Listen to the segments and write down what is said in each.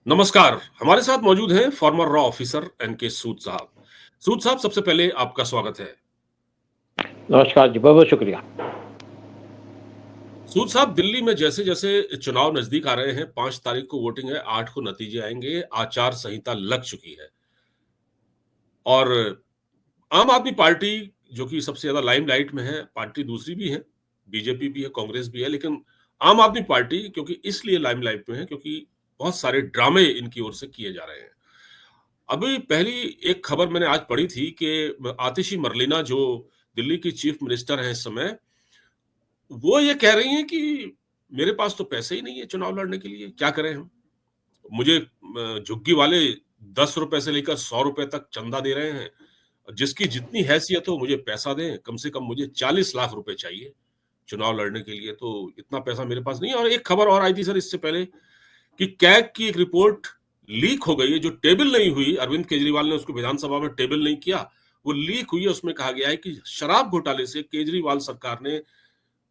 नमस्कार, हमारे साथ मौजूद हैं फॉर्मर रॉ ऑफिसर एनके सूद साहब। सूद साहब, सबसे पहले आपका स्वागत है। नमस्कार जी, बहुत-बहुत शुक्रिया। सूद साहब, दिल्ली में जैसे-जैसे चुनाव नजदीक आ रहे हैं, 5 तारीख को वोटिंग है, 8 को नतीजे आएंगे, आचार संहिता लग चुकी है और आम आदमी पार्टी जो कि सबसे ज्यादा लाइमलाइट में है, पार्टी दूसरी भी है, बीजेपी भी है, कांग्रेस भी है, लेकिन आम आदमी पार्टी क्योंकि इसलिए लाइमलाइट में है क्योंकि बहुत सारे ड्रामे इनकी ओर से किए जा रहे हैं। अभी पहली एक खबर मैंने आज पढ़ी थी कि आतिशी मरलीना जो दिल्ली की चीफ मिनिस्टर हैं इस समय, वो ये कह रही हैं कि मेरे पास तो पैसे ही नहीं है चुनाव लड़ने के लिए, क्या करें हम? मुझे झुग्गी वाले ₹10 से लेकर ₹100 तक चंदा दे रहे हैं। जिसकी जितनी हैसियत हो मुझे पैसा दें, कम से कम मुझे 40 लाख रुपए चाहिए चुनाव लड़ने के लिए, तो इतना पैसा मेरे पास नहीं है। और एक खबर और आई थी सर इससे पहले कि कैग की एक रिपोर्ट लीक हो गई है, जो टेबल नहीं हुई, अरविंद केजरीवाल ने उसको विधानसभा में टेबल नहीं किया, वो लीक हुई है। उसमें कहा गया है कि शराब घोटाले से केजरीवाल सरकार ने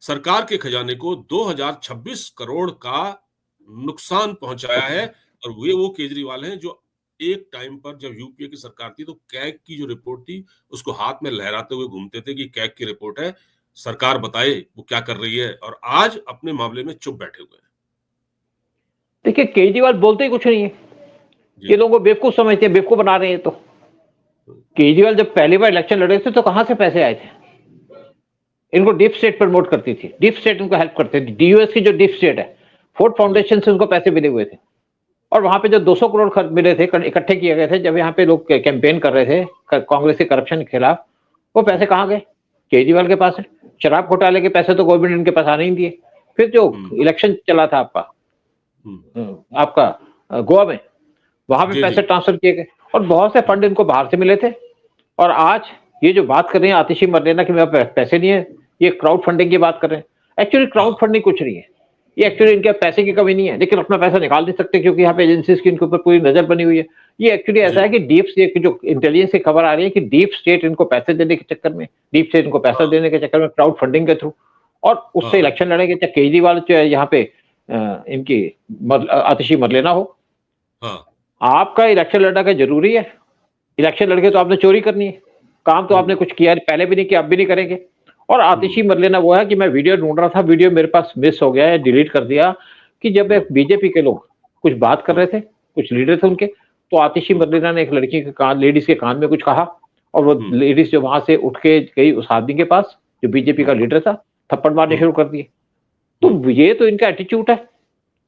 सरकार के खजाने को 2026 करोड़ का नुकसान पहुंचाया है। और वो केजरीवाल हैं जो एक टाइम पर जब यूपीए की सरकार थी तो कैग की जो रिपोर्ट थी उसको हाथ में लहराते हुए घूमते थे कि कैग की रिपोर्ट है, सरकार बताए वो क्या कर रही है, और आज अपने मामले में चुप बैठे हुए हैं। देखिए, केजरीवाल बोलते ही कुछ नहीं है। ये जी। लोगों को बेवकूफ समझते हैं, बेवकूफ बना रहे हैं। तो हम्म। केजरीवाल जब पहली बार इलेक्शन लड़े थे तो कहां से पैसे आए थे? इनको डीप स्टेट प्रमोट करती थी, डीप स्टेट उनको हेल्प करते थे। डीयूएस की जो डीप स्टेट है, फोर्ड जी। फाउंडेशन से उनको पैसे मिले हुए थे। और वहां पे जो 200 करोड़ खर्च मिले थे, इकट्ठे किए गए थे, जब यहाँ पे लोग कैंपेन कर रहे थे कांग्रेस के करप्शन के खिलाफ, वो पैसे हम्म। कहाँ गए? केजरीवाल के पास है। शराब घोटाले के पैसे तो गवर्नमेंट इनके पास आने ही दिए। फिर जो हम्म। इलेक्शन चला था हम्म। आपका गोवा में, वहां पे जी। जी। पैसे ट्रांसफर किए गए और बहुत से फंड इनको बाहर से मिले थे। और आज ये जो बात कर रहे हैं आतिशी मरलेना कि मेरे पास पैसे नहीं है, ये क्राउड फंडिंग की बात कर रहे हैं। एक्चुअली क्राउड हाँ। फंडिंग कुछ नहीं है। ये एक्चुअली इनके पैसे की कमी नहीं है, लेकिन अपना पैसा निकाल नहीं सकते क्योंकि यहाँ पे एजेंसीज की इनके ऊपर पूरी नजर बनी हुई है। ये एक्चुअली ऐसा जी। है कि डीप स्टेट की जो इंटेलिजेंस की खबर आ रही है कि डीप स्टेट इनको पैसे देने के चक्कर में, डीप स्टेट इनको पैसा हाँ। देने के चक्कर में क्राउड फंडिंग के थ्रू, और उससे हाँ। इलेक्शन लड़ेंगे, चाहे केजरीवाल चाहे यहाँ पे इनकी आतिशी मरलेना हो। हाँ। आपका इलेक्शन लड़ना क्या जरूरी है? इलेक्शन लड़के तो आपने चोरी करनी है। काम तो आपने हम्म। कुछ किया पहले भी नहीं किया, अब भी नहीं करेंगे। और आतिशी हम्म। मरलेना वो है कि मैं वीडियो ढूंढ रहा था, वीडियो मेरे पास मिस हो गया है, डिलीट कर दिया, कि जब एक हम्म। बीजेपी के लोग कुछ बात कर रहे हम्म। थे, कुछ लीडर थे हम्म। उनके, तो आतिशी हम्म। मरलेना ने एक लड़की के कान, लेडीज के कान में कुछ कहा, और वो हम्म। लेडीज जो वहां से उठ के गई उस आदमी के पास जो बीजेपी का हम्म। लीडर था, थप्पड़ मारने हम्म। शुरू कर दिए। हम्म। तो ये तो इनका एटीट्यूड है।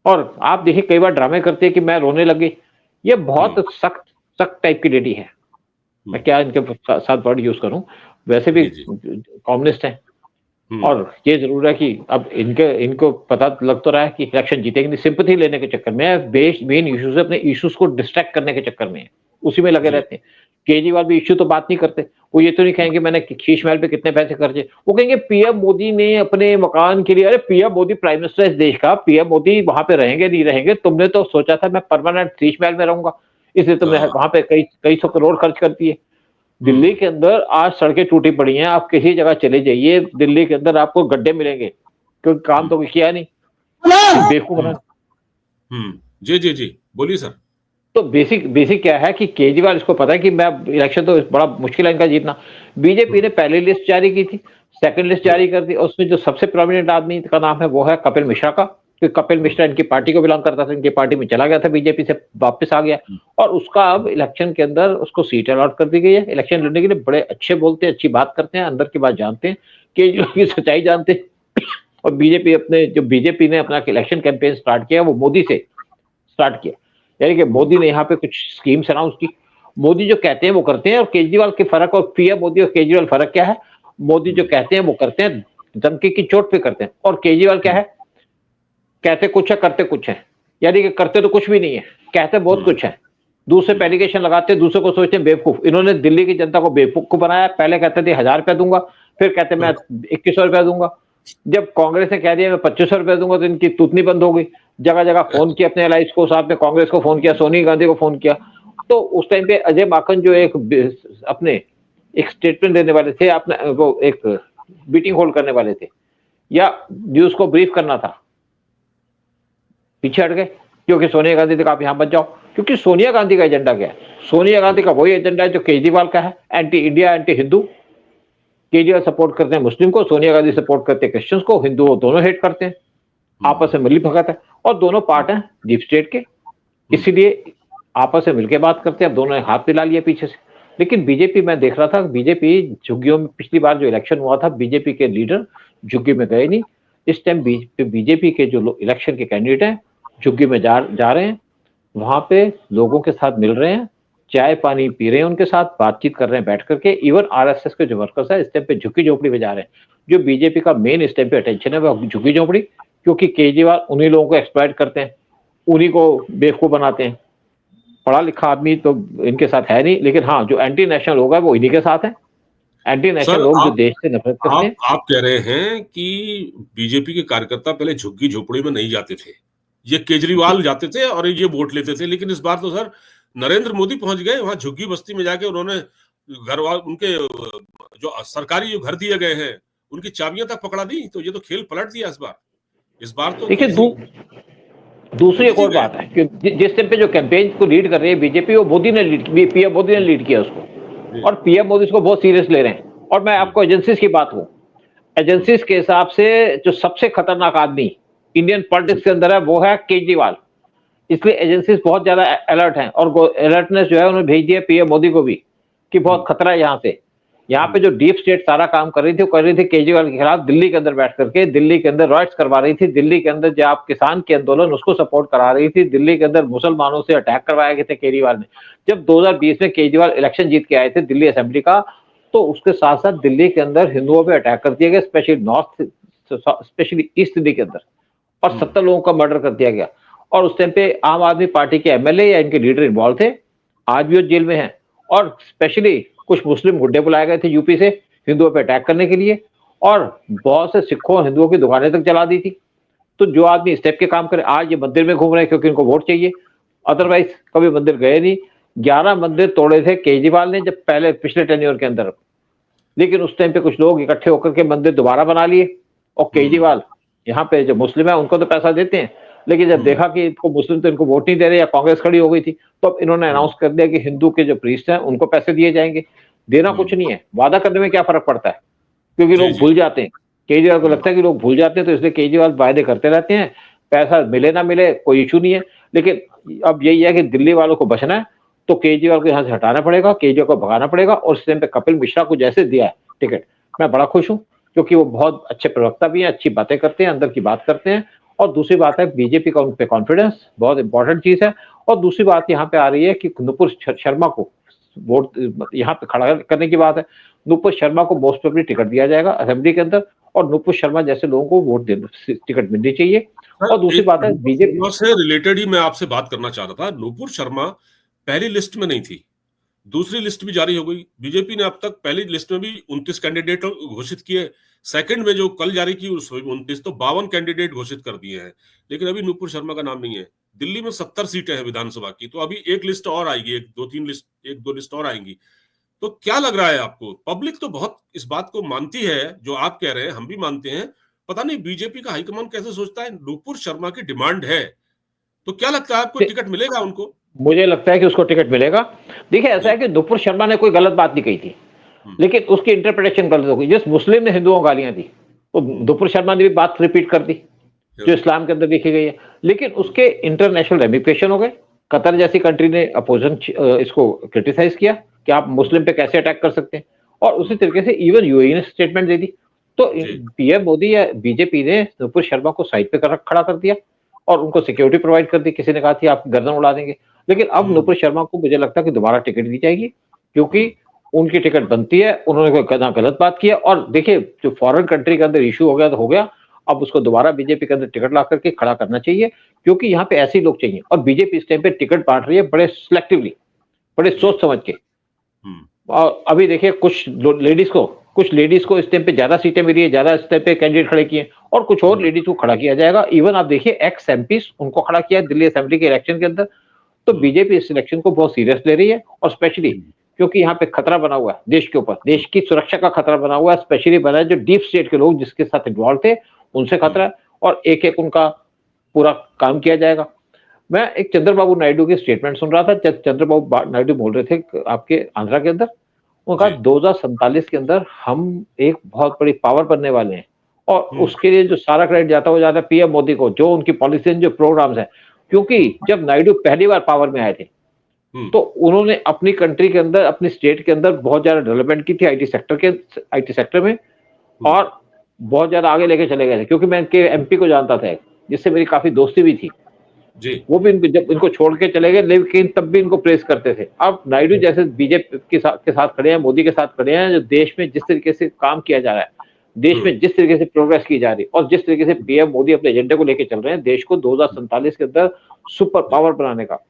और आप देखिए कई बार ड्रामे करते हैं कि मैं रोने लगी। ये बहुत हम्म। सख्त सख्त टाइप की लेडी है। मैं हम्म। क्या इनके साथ वर्ड यूज करूं, वैसे भी जी। जी। कम्युनिस्ट हैं। हम्म। और ये जरूर है कि अब इनके इनको पता लग तो रहा है कि इलेक्शन जीतेंगे नहीं, सिंपैथी लेने के चक्कर में, बेस मेन इश्यू से अपने इश्यूज को डिस्ट्रैक्ट करने के चक्कर में है, उसी में लगे जी। रहते हैं। केजरीवाल भी इश्यू तो बात नहीं करते। वो ये तो नहीं कहेंगे मैंने शीश महल पे कितने पैसे खर्चे, वो कहेंगे पीएम मोदी ने अपने मकान के लिए। अरे पीएम मोदी प्राइम मिनिस्टर इस देश का, पीएम मोदी वहां पे रहेंगे नहीं रहेंगे, तुमने तो सोचा था मैं परमानेंट शीश महल में रहूंगा, इसलिए तुमने हाँ। वहां पे कई कई सौ करोड़ खर्च कर दिए। दिल्ली हम्म। के अंदर आज सड़कें टूटी पड़ी हैं, आप किसी जगह चले जाइए, दिल्ली के अंदर आपको गड्ढे मिलेंगे, क्योंकि काम हम्म। तो कोई किया नहीं, बेवकूफ हम्म। बना। जी। जी। जी, बोलिए सर। तो बेसिक बेसिक क्या है कि केजरीवाल इसको पता है कि मैं इलेक्शन तो बड़ा मुश्किल है इनका जीतना। बीजेपी ने हम्म। पहली लिस्ट जारी की थी, सेकंड लिस्ट हम्म। जारी कर दी, और उसमें जो सबसे प्रोमिनेंट आदमी का नाम है वो है कपिल मिश्रा का, क्योंकि कपिल हम्म। मिश्रा इनकी पार्टी को बिलोंग करता था, इनकी पार्टी में चला गया था, बीजेपी से वापस आ गया। हम्म। और उसका अब इलेक्शन के अंदर उसको सीट अलॉट कर दी गई है। इलेक्शन लड़ने के लिए बड़े अच्छे बोलते हैं, अच्छी बात करते हैं, अंदर की बात जानते हैं, केजरीवाल की सच्चाई जानते हैं। और बीजेपी ने अपना इलेक्शन कैंपेन स्टार्ट किया वो मोदी से स्टार्ट किया। यानी कि हम्म। मोदी ने यहाँ पे कुछ स्कीम्स अनाउंस की। मोदी जो कहते हैं वो करते हैं, और केजरीवाल के फर्क, और पीएम मोदी और केजरीवाल फर्क क्या है? मोदी जो हम्म। कहते हैं वो करते हैं, धमकी की चोट पे करते हैं, और केजरीवाल क्या हम्म। है? कहते कुछ है करते कुछ है। यानी कि करते तो कुछ भी नहीं है, कहते बहुत हम्म। कुछ है। दूसरे पे हम्म। एलिगेशन लगाते हैं, दूसरे को सोचते हैं बेवकूफ। इन्होंने दिल्ली की जनता को बेवकूफ को बनाया। पहले कहते थे 1000 रुपया दूंगा, फिर कहते मैं हाँ। 2100 रुपया दूंगा। जब कांग्रेस ने कह दिया मैं 2500 रुपया दूंगा, तो इनकी तूतनी बंद हो गई। जगह जगह फोन किया अपने एलाइज को, साथ में कांग्रेस को फोन किया, सोनिया गांधी को फोन किया। तो उस टाइम पे अजय माकन जो अपने एक स्टेटमेंट देने वाले थे, अपने वो एक मीटिंग होल्ड करने वाले थे, या न्यूज को ब्रीफ करना था, पीछे हट गए। क्योंकि सोनिया गांधी ने आप यहाँ बच जाओ, क्योंकि सोनिया गांधी का एजेंडा क्या है? सोनिया गांधी का वही एजेंडा है जो केजरीवाल का है, anti India, anti Hindu. Kejriwal support करते हैं मुस्लिम को, सोनिया गांधी सपोर्ट करते हैं क्रिश्चियंस को, हिंदू दोनों हेट करते हैं, आपस में मिली भगत है, और दोनों पार्ट हैं डीप स्टेट के, इसीलिए आपस में मिलकर बात करते हैं। अब दोनों ने हाथ मिला लिया पीछे से। लेकिन बीजेपी, मैं देख रहा था, बीजेपी झुग्गियों में, पिछली बार जो इलेक्शन हुआ था बीजेपी के लीडर झुग्गी में गए नहीं। इस टाइम बीजेपी के जो इलेक्शन के कैंडिडेट हैं झुग्गी में जा रहे हैं, वहां पे लोगों के साथ मिल रहे हैं, चाय पानी पी रहे हैं, उनके साथ बातचीत कर रहे हैं बैठ करके। इवन आरएसएस के जो वर्कर्स है इस टाइम पे झुग्गी झोपड़ी में जा रहे हैं। जो बीजेपी का मेन इस टाइम पे अटेंशन है वो झुग्गी झोपड़ी, क्योंकि केजरीवाल उन्हीं लोगों को एक्सप्लॉइट करते हैं, उन्हीं को बेवकूफ बनाते हैं। पढ़ा लिखा आदमी तो इनके साथ है नहीं, लेकिन हाँ जो एंटी नेशनल लोग हैं वो इन्हीं के साथ हैं। एंटी नेशनल लोग जो देश से नफरत करते हैं। आप कह रहे हैं कि बीजेपी के कार्यकर्ता पहले झुग्गी झोपड़ी में नहीं जाते थे, ये केजरीवाल जाते थे और ये वोट लेते थे, लेकिन इस बार तो सर नरेंद्र मोदी पहुंच गए वहां झुग्गी बस्ती में जाके, उन्होंने उनके जो सरकारी जो घर दिए गए हैं उनकी चाबियां तक पकड़ा दी। तो ये तो खेल पलट दिया इस बार तो देखिए दूसरी एक और बात है कि जिस टाइम पे जो कैंपेन को लीड कर रही है बीजेपी, वो पीएम मोदी ने लीड किया उसको, और पीएम मोदी इसको बहुत सीरियस ले रहे हैं। और मैं आपको एजेंसीज की बात हूँ, एजेंसीज के हिसाब से जो सबसे खतरनाक आदमी इंडियन पॉलिटिक्स के अंदर है वो है केजरीवाल। इसलिए एजेंसीज बहुत ज्यादा अलर्ट हैं, और अलर्टनेस जो है उन्होंने भेज दिया पीएम मोदी को भी कि बहुत खतरा है यहाँ से। यहाँ पे जो डीप स्टेट सारा काम कर रही थी, वो कर रही थी केजरीवाल के खिलाफ, दिल्ली के अंदर बैठ करके दिल्ली के अंदर रॉयट्स करवा रही थी, दिल्ली के अंदर जो आप किसान के आंदोलन उसको सपोर्ट करा रही थी, दिल्ली के अंदर मुसलमानों से अटैक करवाए गए थे केजरीवाल ने। जब 2020 में केजरीवाल इलेक्शन जीत के आए थे दिल्ली असेंबली का, तो उसके साथ साथ दिल्ली के अंदर हिंदुओं पे अटैक कर दिया गया, स्पेशली ईस्ट दिल्ली के अंदर, और 70 लोगों का मर्डर कर दिया गया। और उस टाइम पे आम आदमी पार्टी के एमएलए या इनके लीडर इन्वॉल्व थे, आज भी वो जेल में हैं। और स्पेशली कुछ मुस्लिम गुड्डे बुलाए गए थे यूपी से हिंदुओं पे अटैक करने के लिए, और बहुत से सिखों हिंदुओं की दुकानें तक जला दी थी। तो जो आदमी इस टाइप के काम करे, आज ये मंदिर में घूम रहे हैं क्योंकि इनको वोट चाहिए, अदरवाइज कभी मंदिर गए नहीं। 11 मंदिर तोड़े थे केजरीवाल ने जब पहले पिछले टेन्योर के अंदर, लेकिन उस टाइम पे कुछ लोग इकट्ठे होकर के मंदिर दोबारा बना लिए। और केजरीवाल यहाँ पे जो मुस्लिम है उनको तो पैसा देते हैं, लेकिन जब देखा कि इनको मुस्लिम तो इनको वोट नहीं दे रहे, या कांग्रेस खड़ी हो गई थी, तो अब इन्होंने अनाउंस कर दिया कि हिंदू के जो प्रीस्ट हैं उनको पैसे दिए जाएंगे। देना कुछ नहीं है, वादा करने में क्या फर्क पड़ता है, क्योंकि लोग भूल जाते हैं। केजरीवाल को लगता है कि लोग भूल जाते हैं, तो इसलिए केजरीवाल वायदे करते रहते हैं, पैसा मिले ना मिले कोई इशू नहीं है। लेकिन अब यही है कि दिल्ली वालों को बचना है, तो केजरीवाल को यहाँ से हटाना पड़ेगा, केजरीवाल को भगाना पड़ेगा। और इस टाइम पे कपिल मिश्रा को जैसे दिया है टिकट, मैं बड़ा खुश हूँ, क्योंकि वो बहुत अच्छे प्रवक्ता भी हैं, अच्छी बातें करते हैं, अंदर की बात करते हैं। और दूसरी बात है बीजेपी का उन पे कॉन्फिडेंस बहुत इंपॉर्टेंट चीज है। और दूसरी बात यहाँ पे आ रही है कि नुपुर शर्मा को वोट यहाँ पे खड़ा करने की बात है। नुपुर शर्मा को मोस्ट प्रोबेबली टिकट दिया जाएगा असेंबली के अंदर, और नुपुर शर्मा जैसे लोगों को वोट टिकट मिलनी चाहिए। और दूसरी बात है बीजेपी से रिलेटेड ही मैं आपसे बात करना चाह रहा था। नुपुर शर्मा पहली लिस्ट में नहीं थी, दूसरी लिस्ट भी जारी हो गई। बीजेपी ने अब तक पहली लिस्ट में भी 29 कैंडिडेट घोषित किए, सेकंड में जो कल जारी की उसमें 29, तो 52 कैंडिडेट घोषित कर दिए हैं, लेकिन अभी नुपुर शर्मा का नाम नहीं है। दिल्ली में 70 सीटें हैं विधानसभा की, तो अभी एक लिस्ट और आएगी, एक दो लिस्ट और आएंगी। तो क्या लग रहा है आपको? पब्लिक तो बहुत इस बात को मानती है, जो आप कह रहे हैं हम भी मानते हैं, पता नहीं बीजेपी का हाईकमान कैसे सोचता है। नुपुर शर्मा की डिमांड है, तो क्या लगता है आपको टिकट मिलेगा उनको? मुझे लगता है कि उसको टिकट मिलेगा। देखिए ऐसा है कि नुपुर शर्मा ने कोई गलत बात नहीं कही थी, लेकिन उसकी इंटरप्रिटेशन गलत हो गई। जिस मुस्लिम ने हिंदुओं को गालियां दी, तो नुपुर शर्मा ने भी बात रिपीट कर दी जो इस्लाम के अंदर देखी गई है, लेकिन उसके इंटरनेशनल रेमिफिकेशन हो गए। कतर जैसी कंट्री ने अपोजिशन इसको क्रिटिसाइज किया कि आप मुस्लिम पे कैसे अटैक कर सकते हैं, और उसी तरीके से इवन यूएई ने स्टेटमेंट दे दी। तो पीएम मोदी या बीजेपी ने नुपुर शर्मा को साइड पे खड़ा कर दिया और उनको सिक्योरिटी प्रोवाइड कर दी। किसी ने कहा थी आप गर्दन उड़ा देंगे, लेकिन अब नुपुर शर्मा को मुझे लगता है कि दोबारा टिकट दी जाएगी, क्योंकि उनकी टिकट बनती है। उन्होंने कोई गलत बात किया, और देखिए जो फॉरेन कंट्री के अंदर इशू हो गया तो हो गया, अब उसको दोबारा बीजेपी के अंदर टिकट ला करके खड़ा करना चाहिए, क्योंकि यहाँ पे ऐसे लोग चाहिए। और बीजेपी इस टाइम पे टिकट बांट रही है बड़े सिलेक्टिवली, बड़े सोच समझ के। और अभी देखिए कुछ लेडीज को इस टाइम पे ज्यादा सीटें मिली है, ज्यादा इस टाइम पे कैंडिडेट खड़े किए, और कुछ और लेडीज को खड़ा किया जाएगा। इवन आप देखिए एक्स एमपी उनको खड़ा किया है दिल्ली असेंबली के इलेक्शन के अंदर। तो बीजेपी इस इलेक्शन को बहुत सीरियस ले रही है, और स्पेशली क्योंकि यहाँ पे खतरा बना हुआ है देश के ऊपर, देश की सुरक्षा का खतरा बना हुआ है, स्पेशली बना है जो डीप स्टेट के लोग जिसके साथ इन्वॉल्व थे उनसे खतरा है, और एक एक उनका पूरा काम किया जाएगा। मैं एक चंद्रबाबू नायडू की स्टेटमेंट सुन रहा था। चंद्रबाबू नायडू बोल रहे थे आपके आंध्रा के अंदर, उन्होंने जी। कहा 2047 के अंदर हम एक बहुत बड़ी पावर बनने वाले हैं और हुँ, उसके लिए जो सारा क्रेडिट जाता है वो जाता है पीएम मोदी को, जो उनकी पॉलिसी जो प्रोग्राम्स है। क्योंकि हुँ, जब नायडू पहली बार पावर में आए थे हुँ, तो उन्होंने अपनी कंट्री के अंदर, अपनी स्टेट के अंदर बहुत ज्यादा डेवलपमेंट की थी आईटी सेक्टर में, हुँ। और बहुत ज्यादा आगे लेके चले गए थे। क्योंकि मैं इनके एमपी को जानता था, जिससे मेरी काफी दोस्ती भी थी। जी। वो भी इनको, जब इनको छोड़ के चले गए, लेकिन तब भी इनको प्रेस करते थे। अब नायडू जैसे बीजेपी के साथ खड़े हैं, मोदी के साथ खड़े हैं, जो देश में जिस तरीके से काम किया जा रहा है, देश हुँ, में जिस तरीके से प्रोग्रेस की जा रही है और जिस तरीके से पीएम मोदी अपने एजेंडे को लेके चल रहे हैं, देश को 2047 के अंदर सुपर जी। पावर बनाने का, हुँ,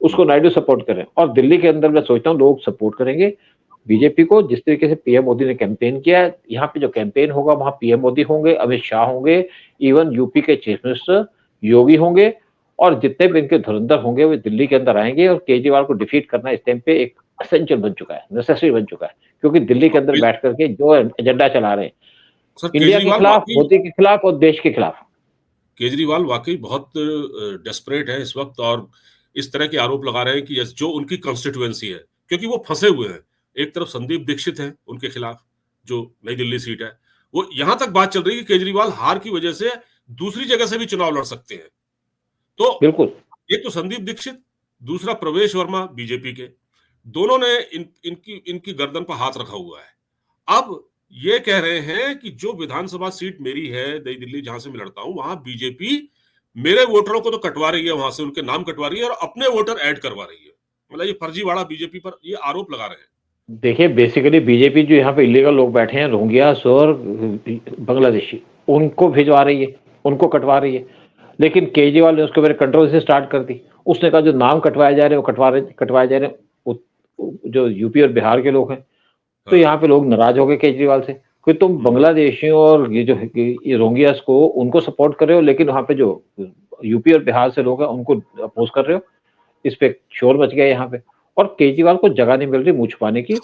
उसको नायडू सपोर्ट करें। और दिल्ली के अंदर मैं सोचता हूँ लोग सपोर्ट करेंगे हुँ, बीजेपी को। जिस तरीके से पीएम मोदी ने कैंपेन किया है, यहाँ पे जो कैंपेन होगा वहाँ पीएम मोदी होंगे, अमित शाह होंगे, इवन यूपी के चीफ मिनिस्टर योगी होंगे, और जितने भी इनके धुरंधर होंगे वो दिल्ली के अंदर आएंगे। और केजरीवाल को डिफीट करना इस टाइम पे एक एसेंशियल बन चुका है, नेसेसरी बन चुका है। क्योंकि दिल्ली के हाँ, अंदर बैठ करके जो एजेंडा चला रहे हैं, सर इंडिया के खिलाफ, मोदी के खिलाफ और देश के खिलाफ। केजरीवाल वाक़ई बहुत डेस्परेट है इस वक़्त और इस तरह के आरोप लगा रहे हैं कि जो उनकी कांस्टिट्यूएंसी है, क्योंकि वो फँसे हुए हैं। एक तरफ संदीप दीक्षित हैं उनके खिलाफ, जो नई दिल्ली सीट है। वो यहाँ तक बात चल रही है कि केजरीवाल हार की वजह से दूसरी जगह से भी चुनाव लड़ सकते हैं। तो बिल्कुल। एक तो संदीप दीक्षित, दूसरा प्रवेश वर्मा बीजेपी के, दोनों ने इनकी इनकी गर्दन पर हाथ रखा हुआ है। अब ये कह रहे हैं कि जो विधानसभा सीट मेरी है, नई दिल्ली जहां से मैं लड़ता हूं, वहां बीजेपी मेरे वोटरों को तो कटवा रही है, वहां से उनके नाम कटवा रही है और अपने वोटर ऐड करवा रही है। मतलब ये फर्जीवाड़ा बीजेपी पर ये आरोप लगा रहे हैं। देखिए बेसिकली बीजेपी जो यहाँ पे इलीगल लोग बैठे हैं, रोहिंग्या और बांग्लादेशी, उनको भिजवा रही है, उनको कटवा रही है। लेकिन केजरीवाल ने उसके ऊपर कंट्रोवर्सी स्टार्ट कर दी। उसने कहा जो नाम कटवाए जा रहे हैं वो कटवाए जा रहे हैं, जो यूपी और बिहार के लोग हैं। तो हाँ। यहाँ पे लोग नाराज हो गए केजरीवाल से कि तुम हम्म, बांग्लादेशियों और ये रोहिंग्यास को उनको सपोर्ट कर रहे हो, लेकिन वहाँ पे जो यूपी और बिहार से लोग हैं उनको अपोज कर रहे हो। इस पे शोर मच गया यहाँ पे, और केजरीवाल को जगह नहीं मिल रही मुंह छुपाने की।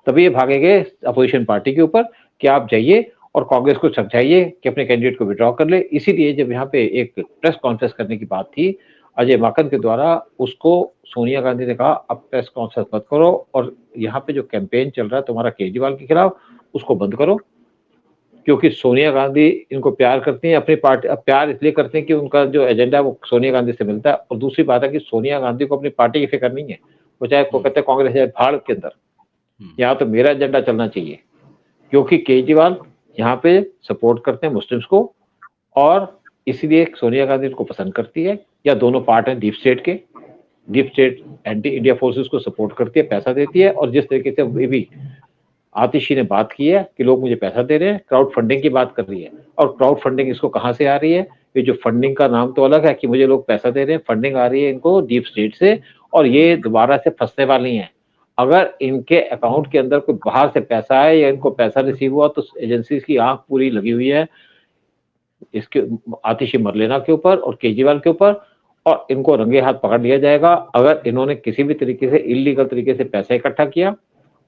तभी ये भागे गए अपोजिशन पार्टी के ऊपर कि आप जाइए और कांग्रेस को समझाइए कि अपने कैंडिडेट को विड्रॉ कर ले। इसीलिए जब यहाँ पे एक प्रेस कॉन्फ्रेंस करने की बात थी अजय माकन के द्वारा, उसको सोनिया गांधी ने कहा अब प्रेस कॉन्फ्रेंस मत करो, और यहाँ पे जो कैंपेन चल रहा है तुम्हारा केजरीवाल के खिलाफ, उसको बंद करो। क्योंकि सोनिया गांधी इनको प्यार करती हैं, अपनी पार्टी प्यार इसलिए करते हैं कि उनका जो एजेंडा है वो सोनिया गांधी से मिलता है। और दूसरी बात है कि सोनिया गांधी को अपनी पार्टी की फिक्र नहीं है। वो चाहे को हम्म, कहते हैं कांग्रेस है भारत के अंदर, हम्म, यहाँ तो मेरा एजेंडा चलना चाहिए। क्योंकि केजरीवाल यहाँ पे सपोर्ट करते हैं मुस्लिम्स को, और इसीलिए सोनिया गांधी उनको पसंद करती है। या दोनों पार्ट हैं डीप स्टेट के, deep state anti India forces को सपोर्ट करती है, पैसा देती है। और जिस तरीके से ये भी आतिशी ने बात की है कि लोग मुझे पैसा दे रहे हैं, क्राउड फंडिंग की बात कर रही है। और क्राउड फंडिंग इसको कहाँ से आ रही है? ये जो फंडिंग का नाम तो अलग है कि मुझे लोग पैसा दे रहे हैं, फंडिंग आ रही है इनको डीप स्टेट से, और ये हम्म। दोबारा से फंसने वाली हैं। अगर इनके अकाउंट के अंदर कोई बाहर से पैसा है या इनको पैसा रिसीव हुआ, तो एजेंसी की आंख पूरी लगी हुई है इसके आतिशी मरलेना के ऊपर और केजरीवाल के ऊपर, और इनको रंगे हाथ पकड़ लिया जाएगा अगर इन्होंने किसी भी तरीके से इलीगल तरीके से पैसा इकट्ठा किया।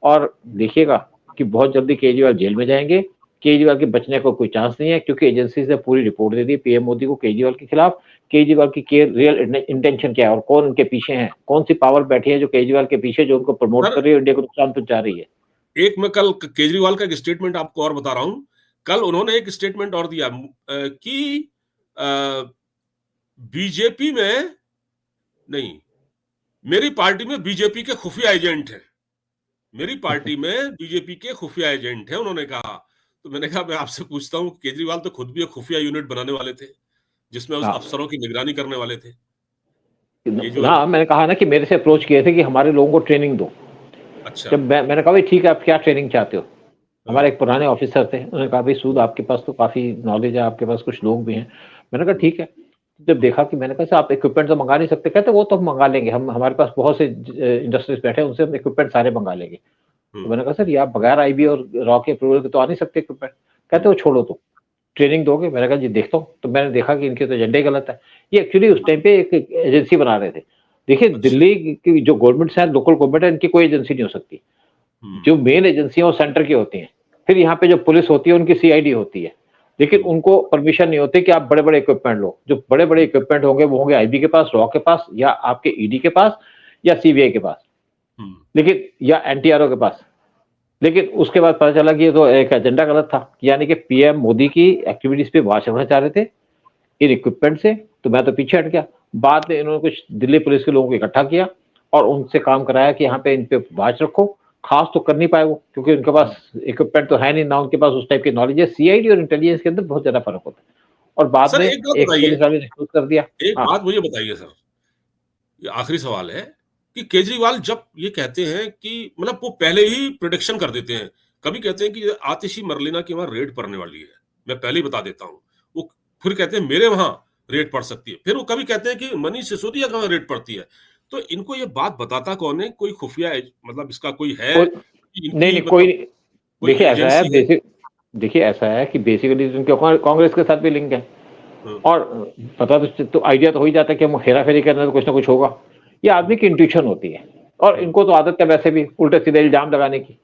और देखिएगा कि बहुत जल्दी केजरीवाल जेल में जाएंगे। केजरीवाल के बचने का को कोई चांस नहीं है, क्योंकि एजेंसी से पूरी रिपोर्ट दे दी पीएम मोदी को केजरीवाल के खिलाफ। केजरीवाल की रियल इंटेंशन क्या है और कौन उनके पीछे है, कौन सी पावर बैठी है जो केजरीवाल के पीछे, जो उनको प्रमोट सर, कर रही है, इंडिया को नुकसान पहुंचा रही है। एक मैं कल केजरीवाल का एक स्टेटमेंट आपको और बता रहा हूं। कल उन्होंने एक स्टेटमेंट और दिया कि बीजेपी में नहीं, मेरी पार्टी में बीजेपी के खुफिया एजेंट हैं। मेरी पार्टी में बीजेपी के खुफिया एजेंट हैं, उन्होंने कहा। तो मैंने कहा मैं आपसे पूछता हूँ, केजरीवाल तो खुद भी एक खुफिया यूनिट बनाने वाले थे, जिसमें उस हाँ, अफसरों की निगरानी करने वाले थे। ये जो ना मैंने कहा ना कि मेरे से अप्रोच किए थे कि हमारे लोगों को ट्रेनिंग दो। अच्छा। जब मैंने कहा भाई ठीक है, आप क्या ट्रेनिंग चाहते हो? हमारे हाँ, एक पुराने ऑफिसर थे, उन्होंने कहा भाई सूद आपके पास तो काफ़ी नॉलेज है, आपके पास कुछ लोग भी हैं। मैंने कहा हुँ, ठीक है। जब हुँ, देखा कि मैंने कहा सर आप इक्विपमेंट तो मंगा नहीं सकते? कहते वो तो हम मंगा लेंगे, हम हमारे पास बहुत से इंडस्ट्रीज बैठे हैं, उनसे हम इक्विपमेंट सारे मंगा लेंगे। हुँ, तो मैंने कहा सर ये आप बगैर आईबी और रॉ के अप्रूवल के तो आ नहीं सकते इक्विपमेंट। कहते हुँ, वो छोड़ो, तो ट्रेनिंग दोगे? मैंने कहा जी देखता हूँ। तो मैंने देखा कि इनके तो एजेंडा ही गलत है। ये एक्चुअली उस हुँ, टाइम पे एक एजेंसी बना रहे थे। देखिए अच्छा। दिल्ली की जो गवर्नमेंट है, लोकल गवर्नमेंट है, इनकी कोई एजेंसी नहीं हो सकती। हुँ, जो मेन एजेंसियां वो सेंटर की होती हैं। फिर यहाँ पे जो पुलिस होती है उनकी सीआईडी होती है। लेकिन उनको परमिशन नहीं होती कि आप बड़े-बड़े इक्विपमेंट लो। जो बड़े-बड़े इक्विपमेंट होंगे वो होंगे आईबी के पास, रॉ के पास या आपके ईडी के पास या सीबीआई के पास। लेकिन या एनटीआरओ के पास। लेकिन उसके बाद पता चला कि ये तो एक एजेंडा गलत था, यानी कि पीएम मोदी की एक्टिविटीज़ पे वाच रखना चाह रहे थे, इन इक्विपमेंट से, तो मैं तो पीछे हट गया। बाद में इन्होंने कुछ दिल्ली पुलिस के लोगों को इकट्ठा किया और उनसे काम कराया कि यहाँ पे इन पे वाच रखो। खास तो कर नहीं पाए वो, क्योंकि उनके पास इक्विपमेंट तो है नहीं, ना उनके पास उस टाइप की नॉलेज है। सीआईडी और इंटेलिजेंस के अंदर बहुत ज़्यादा फ़र्क होता है। और बाद सर में एक बात एक बताइए, पुलिस वाले ने शूट कर दिया। एक हाँ, बात मुझे बताइए सर, ये आखिरी सवाल है कि केजरीवाल जब ये कहते हैं कि मतलब वो पहले ही प्रेडिक्शन कर देते हैं, कभी कहते हैं कि आतिशी मरलेना की वहाँ रेड पड़ने वाली है, मैं पहले ही बता देता हूँ। वो फिर कहते हैं मेरे वहाँ रेड पड़ सकती है, फिर वो कभी कहते हैं कि मनीष सिसोदिया का वहाँ रेड पड़ती है। तो इनको ये बात बताता कौन है? कोई खुफिया मतलब इसका कोई है कोई कि नहीं, इनकी नहीं, मतलब कोई देखिए ऐसा है एजेंसी है? देखिए ऐसा है कि बेसिकली उनके कांग्रेस के साथ भी लिंक है। हुँ, और पता तो आइडिया तो हो ही जाता है कि हम हेरा-फेरी कर रहे हैं तो कुछ ना कुछ होगा। ये हुँ, आदमी की इंट्यूशन होती है और हुँ, इनको तो आदत है वैसे भी उल्टे-सीधे इल्ज़ाम लगाने की।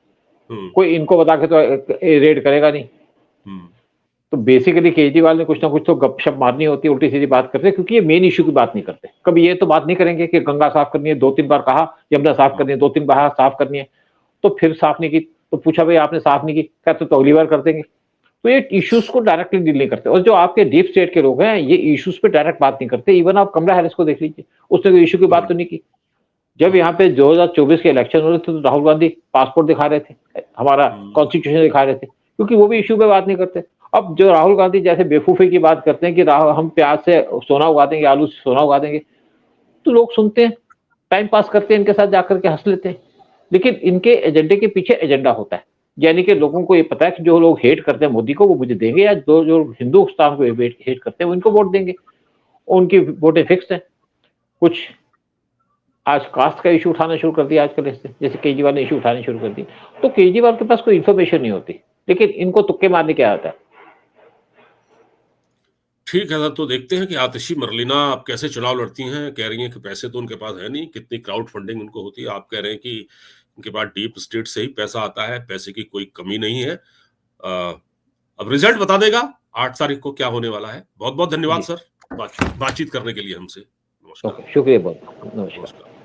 हुँ, कोई इनको बता के तो रेड करेगा नहीं। हुँ, तो बेसिकली केजरीवाल ने कुछ ना कुछ तो गपशप मारनी होती है, उल्टी-सीधी बात करते हैं, क्योंकि ये मेन इश्यू की बात नहीं करते। कभी ये तो बात नहीं करेंगे कि गंगा साफ करनी है, 2-3 बार कहा, यमुना साफ हाँ, करनी है, 2-3 बार साफ करनी है, तो फिर साफ नहीं की। तो पूछा भई आपने साफ नहीं की, कहते तो अगली बार कर देंगे। तो ये इश्यूज़ को डायरेक्टली डील नहीं करते और जो आपके डीप स्टेट के लोग हैं, ये इश्यूज़ पे डायरेक्ट बात नहीं करते। इवन आप कमला हैरिस को देख लीजिए, उसने कोई इश्यू की बात हुँ, तो नहीं की। जब हुँ, यहाँ पे 2024 के इलेक्शन हो रहे थे तो राहुल गांधी पासपोर्ट दिखा रहे थे, हमारा हुँ, कॉन्स्टिट्यूशन दिखा रहे थे, क्योंकि वो भी हुँ, इश्यू पे बात नहीं करते। अब जो राहुल गांधी जैसे बेवकूफ़ी की बात करते हैं कि राह हम प्याज से सोना उगा देंगे, आलू से सोना उगा देंगे, तो लोग सुनते हैं, टाइम पास करते हैं, इनके साथ जाकर के हँस लेते हैं। लेकिन इनके एजेंडे के पीछे एजेंडा होता है। यानी कि लोगों को ये पता है कि जो लोग हेट करते हैं मोदी को वो मुझे देंगे, या जो जो हिंदुस्तान को हेट करते हैं वो इनको वोट देंगे। उनकी वोटें फिक्स्ड हैं। कुछ आज कास्ट का इश्यू उठाना शुरू कर दिया आजकल इससे, जैसे केजरीवाल ने इश्यू उठाने शुरू कर दिए। तो केजरीवाल के पास कोई इन्फॉर्मेशन नहीं होती, लेकिन इनको तुक्के मारने क्या आता है। ठीक है सर, तो देखते हैं कि आतिशी मरलीना अब कैसे चुनाव लड़ती हैं। कह रही हैं कि पैसे तो उनके पास है नहीं, कितनी क्राउड फंडिंग उनको होती है। आप कह रहे हैं कि उनके पास डीप स्टेट से ही पैसा आता है, पैसे की कोई कमी नहीं है। अब रिजल्ट बता देगा 8 तारीख को क्या होने वाला है। बहुत-बहुत धन्यवाद जी, सर, बातचीत करने के लिए हमसे। नमस्कार, ओके, शुक्रिया बहुत, नमस्कार। नमस्कार।